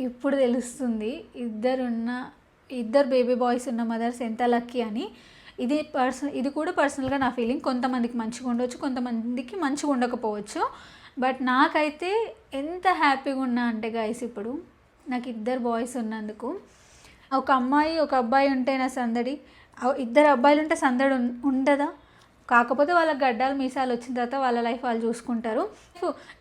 ఇప్పుడు తెలుస్తుంది ఇద్దరు బేబీ బాయ్స్ ఉన్న మదర్స్ ఎంత లక్కీ అని. ఇది కూడా పర్సనల్గా నా ఫీలింగ్. కొంతమందికి మంచిగా ఉండొచ్చు, కొంతమందికి మంచిగా ఉండకపోవచ్చు. బట్ నాకైతే ఎంత హ్యాపీగా ఉన్నా అంటే గైస్, ఇప్పుడు నాకు ఇద్దరు బాయ్స్ ఉన్నందుకు. ఒక అమ్మాయి ఒక అబ్బాయి ఉంటే నా సందడి, ఇద్దరు అబ్బాయిలు ఉంటే సందడి ఉండదా? కాకపోతే వాళ్ళకి గడ్డాలు మీసాలు వచ్చిన తర్వాత వాళ్ళ లైఫ్ వాళ్ళు చూసుకుంటారు.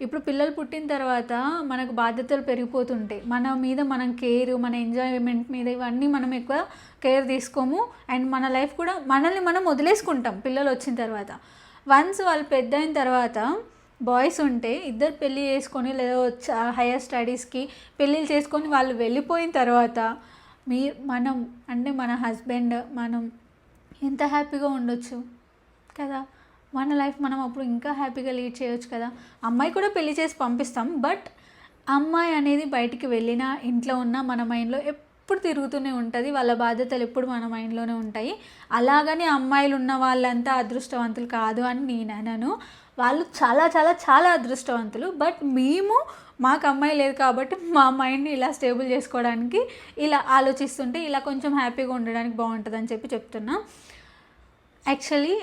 ఇప్పుడు పిల్లలు పుట్టిన తర్వాత మనకు బాధ్యతలు పెరిగిపోతుంటాయి. మన మీద మనం కేర్, మన ఎంజాయ్మెంట్ మీద ఇవన్నీ మనం ఎక్కువ కేర్ తీసుకోము. అండ్ మన లైఫ్ కూడా మనల్ని మనం వదిలేసుకుంటాం పిల్లలు వచ్చిన తర్వాత. వన్స్ వాళ్ళు పెద్ద అయిన తర్వాత బాయ్స్ ఉంటే ఇద్దరు పెళ్ళి చేసుకొని లేదా హైయర్ స్టడీస్కి పెళ్ళిళ్ళు చేసుకొని వాళ్ళు వెళ్ళిపోయిన తర్వాత మనం అంటే మన హస్బెండ్ మనం ఎంత హ్యాపీగా ఉండొచ్చు కదా. మన లైఫ్ మనం అప్పుడు ఇంకా హ్యాపీగా లీడ్ చేయొచ్చు కదా. అమ్మాయి కూడా పెళ్లి చేసి పంపిస్తాం, బట్ అమ్మాయి అనేది బయటికి వెళ్ళినా ఇంట్లో ఉన్న మన మైండ్లో ఎప్పుడు తిరుగుతూనే ఉంటుంది. వాళ్ళ బాధ్యతలు ఎప్పుడు మన మైండ్లోనే ఉంటాయి. అలాగని అమ్మాయిలు ఉన్న వాళ్ళంతా అదృష్టవంతులు కాదు అని నేను అనను. వాళ్ళు చాలా చాలా చాలా అదృష్టవంతులు. బట్ మాకు అమ్మాయి లేదు కాబట్టి మా మైండ్ని ఇలా స్టేబుల్ చేసుకోవడానికి ఇలా ఆలోచిస్తుంటే ఇలా కొంచెం హ్యాపీగా ఉండడానికి బాగుంటుందని చెప్తున్నా. యాక్చువల్లీ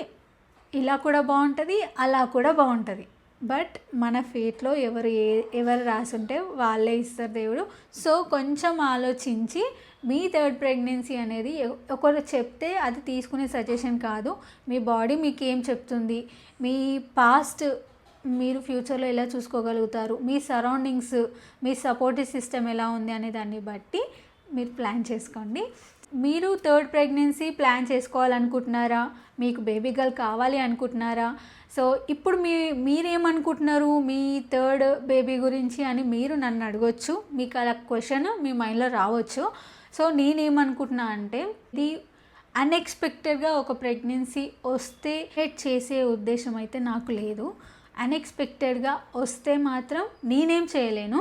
ఇలా కూడా బాగుంటుంది, అలా కూడా బాగుంటుంది. బట్ మన ఫేట్లో ఎవరు రాసుంటే వాళ్ళే ఇస్తారు దేవుడు. సో కొంచెం ఆలోచించి మీ థర్డ్ ప్రెగ్నెన్సీ అనేది ఒకరు చెప్తే అది తీసుకునే సజెషన్ కాదు. మీ బాడీ మీకు ఏం చెప్తుంది, మీ పాస్ట్ మీరు ఫ్యూచర్లో ఎలా చూసుకోగలుగుతారు, మీ సరౌండింగ్స్, మీ సపోర్టివ్ సిస్టమ్ ఎలా ఉంది అనే దాన్ని బట్టి మీరు ప్లాన్ చేసుకోండి. మీరు థర్డ్ ప్రెగ్నెన్సీ ప్లాన్ చేసుకోవాలనుకుంటున్నారా, మీకు బేబీ గర్ల్ కావాలి అనుకుంటున్నారా? సో ఇప్పుడు మీరేమనుకుంటున్నారు మీ థర్డ్ బేబీ గురించి అని మీరు నన్ను అడగొచ్చు. మీకు అలా క్వశ్చన్ మీ మైండ్లో రావచ్చు. సో నేనేమనుకుంటున్నా అంటే, ఇది అన్ఎక్స్పెక్టెడ్గా ఒక ప్రెగ్నెన్సీ వస్తే చేసే ఉద్దేశం అయితే నాకు లేదు. అన్ఎక్స్పెక్టెడ్గా వస్తే మాత్రం నేనేం చేయలేను.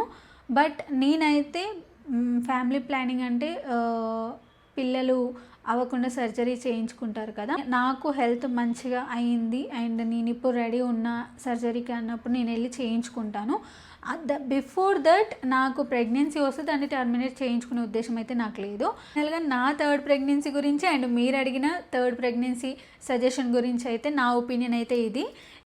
బట్ నేనైతే ఫ్యామిలీ ప్లానింగ్ అంటే పిల్లలు అవ్వకుండా సర్జరీ చేయించుకుంటారు కదా. నాకు హెల్త్ మంచిగా అయింది అండ్ నేను ఇప్పుడు రెడీ ఉన్న సర్జరీకి అన్నప్పుడు నేను వెళ్ళి చేయించుకుంటాను. బిఫోర్ దట్ నాకు ప్రెగ్నెన్సీ వస్తే దాన్ని టర్మినేట్ చేయించుకునే ఉద్దేశం అయితే నాకు లేదు. ఫైనల్గా నా థర్డ్ ప్రెగ్నెన్సీ గురించి అండ్ మీరు అడిగిన థర్డ్ ప్రెగ్నెన్సీ సజెషన్ గురించి అయితే నా ఒపీనియన్ అయితే ఇది.